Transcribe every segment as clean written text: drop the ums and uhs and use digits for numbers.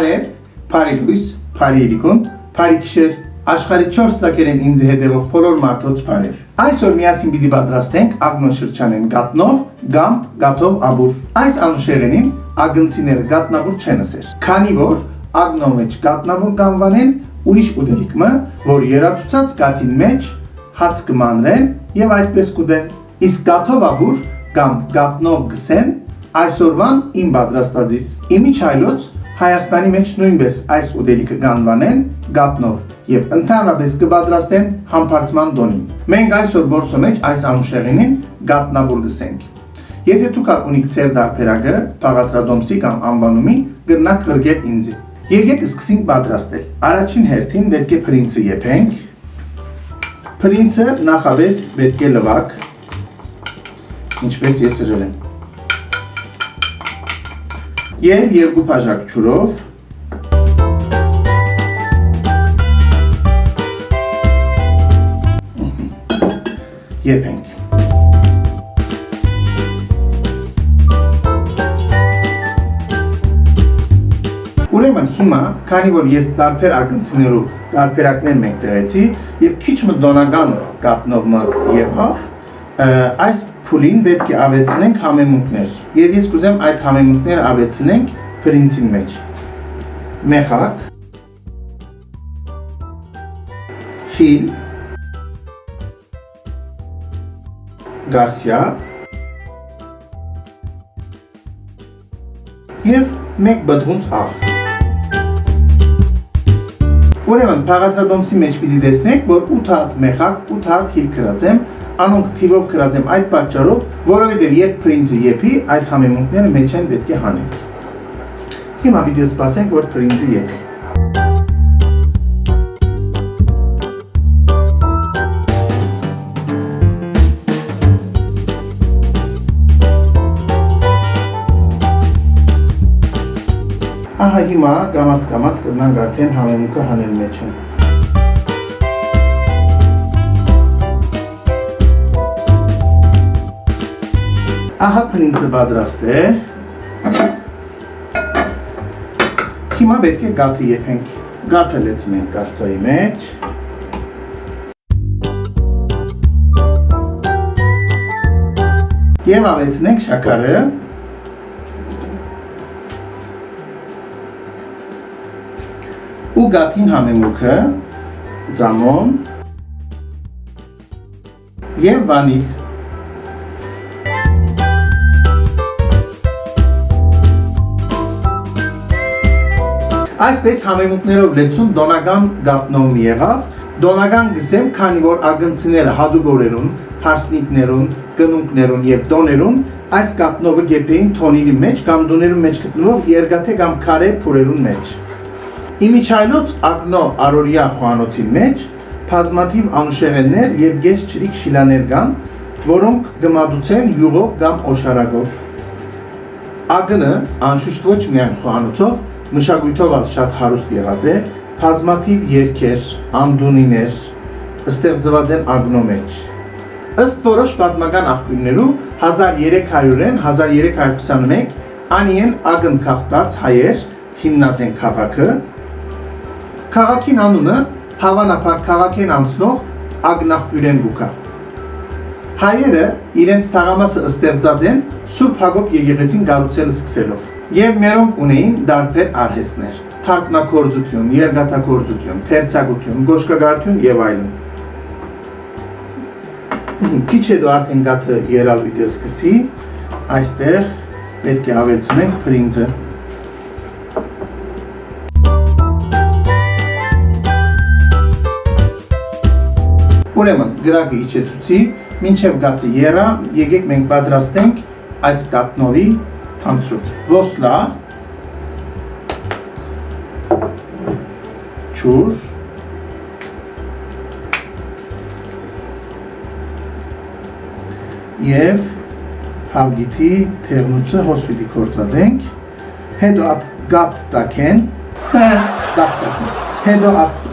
Բարե, Բարի լույս, Բարի իրիկուն, Բարի գիշեր, աշխարհի 4 ծակերեն ինձ հետևող բոլոր մարդոց բարև։ Այսօր միասին պիտի պատրաստենք ագնո շրջանեն Gatnov կամ Gatov abur։ Այս անուշեղենին ագնցիները Gatnavur չեն ասեր։ Քանի որ ագնո մեջ Gatnavur կանվանեն ուրիշ ուտելիքը, որ երացուցած գաթին մեջ հաց կմանրեն եւ այդպես կուտեն։ Իսկ Gatov abur կամ Gatnov գսեն այսօրվան իմ պատրաստածից։ Իմիջայլոց Հայաստանի մեջ նույնպես այս ուտելիքը կանվանեն Gatnov եւ ընդհանրապես կպատրաստեն համբարձման տոնին։ Մենք այսօր բորսո մեջ այս անուշեղինին Gatnavur գսենք։ Եթե դուք ունիք ձեր դարբերակը, բաղադրատոմսի կամ անվանումի, կրնաք գրգել ինձ։ Եկեք սկսենք պատրաստել։ Առաջին հերթին պետք է բրինձը եփենք։ Բրինձը նախապես պետք է լվակ, ինչպես ես ըրել եմ։ Եվ երկու բաժակ ջուրով եփենք։ Ուրեմն հիմա, քանի որ ես տարբեր ագնցիներով տարբերակներ մենք տեղեցի եւ քիչ մտոնական Gatnov-ը եղավ, այս փուլին պետք է ավելցնենք համեմունքներ։ Եվ ես կուզեմ այդ համեմունքները ավելցնենք բրինձի մեջ։ Մեխակ, խիլ, գասյա եւ մեկ բդղունց աղ։ Ուրեմն բաղադրատոմսի մեջ պիտի տեսնեք, որ 8 հատ մեխակ, 8 հատ խիլ կրած եմ, անոնք թիվով կրած եմ այդ պատճառով, որովհետև երբ բրինձը եփի, այդ համեմունքները մեջ են պետք է հանենք։ Հիմա պիտի սպասենք, որ բրինձը եփի։ Ահա հիմա կամաց կրնանք արդեն համեմունքը հանել մեջ են։ Ահա բրինձը պատրաստ է։ Հիմա պետք է գաթը եփենք։ Գաթը լցնենք կարծայի մեջ։ Եվ ավելցնենք շաքարը։ Ու գաթին համեմունքը, ձամոն եւ վանիլ։ Այսպես համեմունքներով լեցուն դոնական Gatnov եղավ, դոնական գսեմ, քանի որ ագնցիները հադուգորերուն, հարսնիկներուն, կնունկներուն եւ տոներուն այս Gatnov-ը գեփեին թոնիլի մեջ կամ դուներուն մեջ գտնվող երկաթե կամ քարե փուրերուն մեջ։ Իմիջայլոց ագնո արորիա խոհանոցի մեջ բազմաթիվ անուշեղեններ եւ գես չրիկ շիլաներ կան, որոնք գմադուցեն յուղով կամ օշարակով։ Ագնը անշուշտ ոչ միայն խոհանոցով, մշակույթով շատ հարուստ եղած է, բազմաթիվ երգեր, անդունիներ ստեղծված են ագնո մեջ։ Ըստ որոշ պատմական աղբյուրներու 1300-ին 1321 անիեն ագն քաղտած հայեր հիմնած են քաղաքը։ Քաղաքին անունը հավանաբար քաղաքին անցնող ագնախբյուրեն գուկա։ Հայերը իրենց թաղամասը ստեղծած են Սուրբ Հակոբ եկեղեցին կառուցելը սկսելով եւ մերոնք ունեին դարբեր արհեստներ՝ թարգնագործություն, երկաթագործություն, թերցակություն, գոշկագարություն եւ այլն։ Քիչ հետո արդեն գաթը երալ պիտի սկսի, այստեղ պետք է ավելցնենք բրինձը։ Ուրեմն գրակը իջեցուցի, մինչև գաթը եռա, եկեք մենք պատրաստենք այս Gatnov-ի թանցրուտ։ Ոսլայ, ջուր, եւ հավգիթի թեղնուցը հոսպիտի կործածենք, հետո at գաթ տակեն, հետո at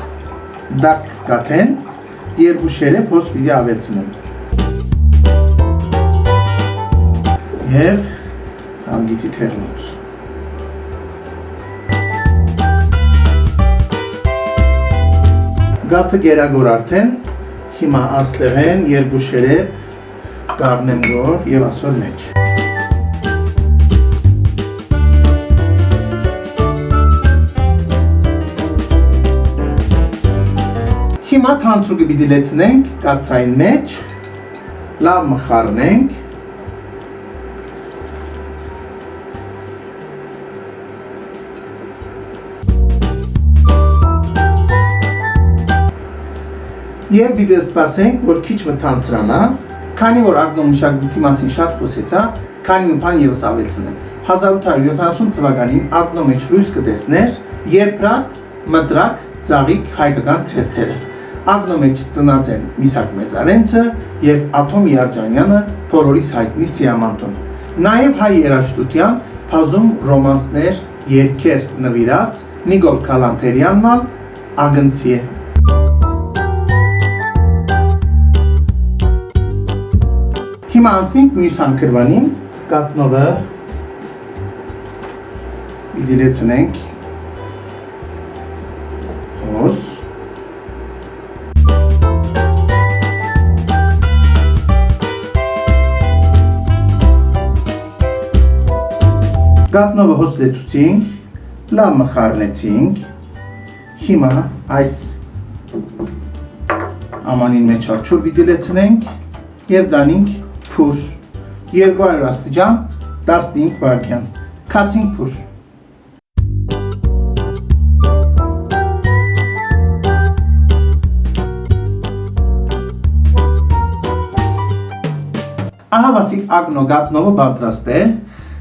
դակ գաթեն, երկու շերեփ հոսպիտի ավելցնենք։ Եվ հանգիթի թեղնոց։ Գաթը գերագոր արդեն, հիմա աստեղ են, երկու շերեփ, կառնեմ գոր եւ ասոր մեջ։ Հիմա թանցուկը պիտի լեցնենք կաթսային մեջ, լավ մխառնենք։ Եվ պիտի սպասենք, որ քիչ մթանցրանա, քանի որ ագնո մշակույթի մասին շատ խոսեցա, քանի մի բան ևս ավելցնեմ։ 1870 թվականին ագնո մեջ լույս կտեսներ երբրատ, մտրակ, ծաղիկ հայկական թերթերը։ Ագնո մեջ ծնած են Միսակ Մեծարենցը եւ Աթոմ Երջանյանը, փորորիս հայտնի Սիամանտոն։ Նաեւ հայ երաժշտության բազում ռոմանսներ, երգեր նվիրած Նիկոլ Կալանթերյանն ագնցի է։ Հիմա անցնենք մյուս հանգրվանին, Կաթնովը պիտի լեցնենք հոս։ Կաթնովը հոս լեցուցինք, լավ մխառնեցինք, հիմա այս ամանին մեջ արջուր պիտի լեցնենք և դանինք փուր, 200 աստիճան, 15 վայրկյան, քացինք փուր։ Ահավասիկ ագնո գատնովը պատրաստել,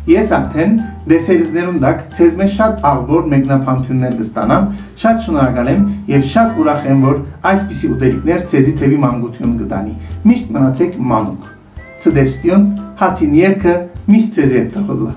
ես արդեն տեսերիզներուն դակ ցեզ մեզ շատ աղբոր մեկնաբանություններ կստանամ, շատ շնորհակալ եմ եւ շատ ուրախ եմ, որ այսպիսի ուտելիքներ ցեզի թևի մանկություն կտանի։ Միշտ մնացեք մանուկ։ Цедестион, хатин ерка, мисце зетта ходла.